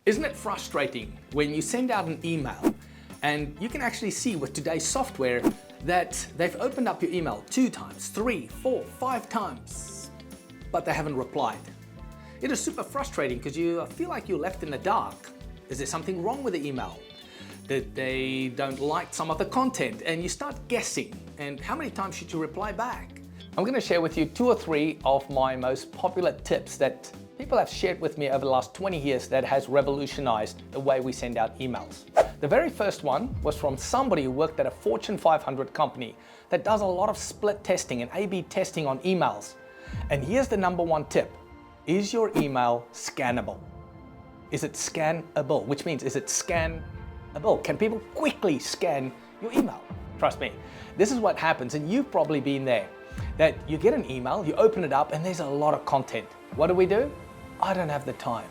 Isn't it frustrating when you send out an email and you can actually see with today's software that they've opened up your email 2 times, 3, 4, 5 times, but they haven't replied? It is super frustrating because you feel like you're left in the dark. Is there something wrong with the email? That they don't like some of the content, and you start guessing. And how many times should you reply back? I'm going to share with you 2 or 3 of my most popular tips that people have shared with me over the last 20 years that has revolutionized the way we send out emails. The very first one was from somebody who worked at a Fortune 500 company that does a lot of split testing and A/B testing on emails. And here's the number 1 tip. Is your email scannable? Is it scannable? Which means, is it scannable? Can people quickly scan your email? Trust me, this is what happens, and you've probably been there. That you get an email, you open it up, and there's a lot of content. What do? I don't have the time.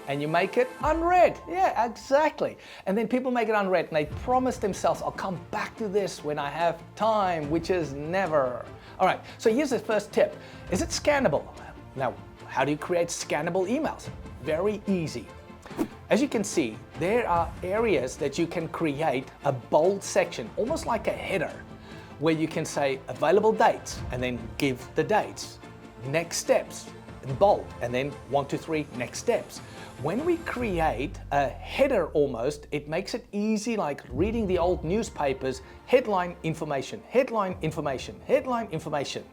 And you make it unread. Yeah, exactly. And then people make it unread, and they promise themselves, I'll come back to this when I have time, which is never. All right, so here's the first tip. Is it scannable? Now, how do you create scannable emails? Very easy. As you can see, there are areas that you can create a bold section, almost like a header, where you can say available dates and then give the dates. Next steps in bold, and then 1, 2, 3 next steps. When we create a header almost, it makes it easy, like reading the old newspapers, headline information, headline information, headline information.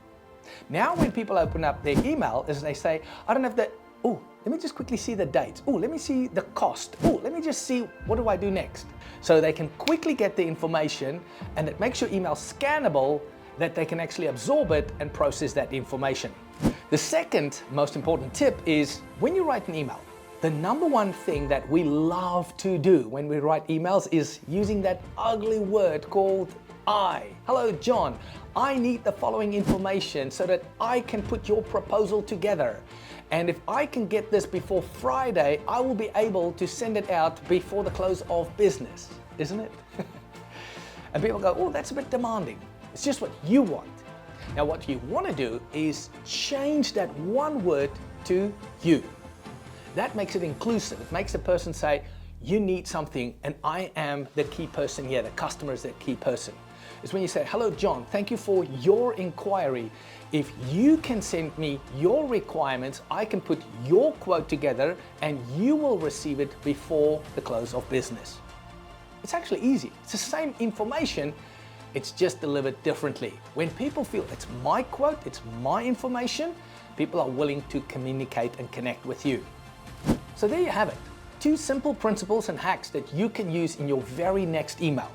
Now when people open up their email, as they say, I don't have the, oh, let me just quickly see the dates. Oh, let me see the cost. Oh, let me just see, what do I do next? So they can quickly get the information, and it makes your email scannable, that they can actually absorb it and process that information. The second most important tip is when you write an email, the number 1 thing that we love to do when we write emails is using that ugly word called I. Hello, John. I need the following information so that I can put your proposal together. And if I can get this before Friday, I will be able to send it out before the close of business, isn't it? And people go, oh, that's a bit demanding. It's just what you want. Now, what you want to do is change that 1 word to you. That makes it inclusive. It makes the person say, you need something, and I am the key person here. The customer is the key person. It's when you say, hello, John, thank you for your inquiry. If you can send me your requirements, I can put your quote together and you will receive it before the close of business. It's actually easy. It's the same information, it's just delivered differently. When people feel it's my quote, it's my information, people are willing to communicate and connect with you. So there you have it. 2 simple principles and hacks that you can use in your very next email.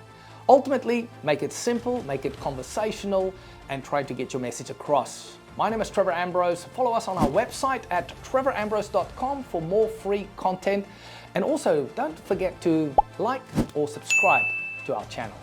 Ultimately, make it simple, make it conversational, and try to get your message across. My name is Trevor Ambrose. Follow us on our website at trevorambrose.com for more free content. And also, don't forget to like or subscribe to our channel.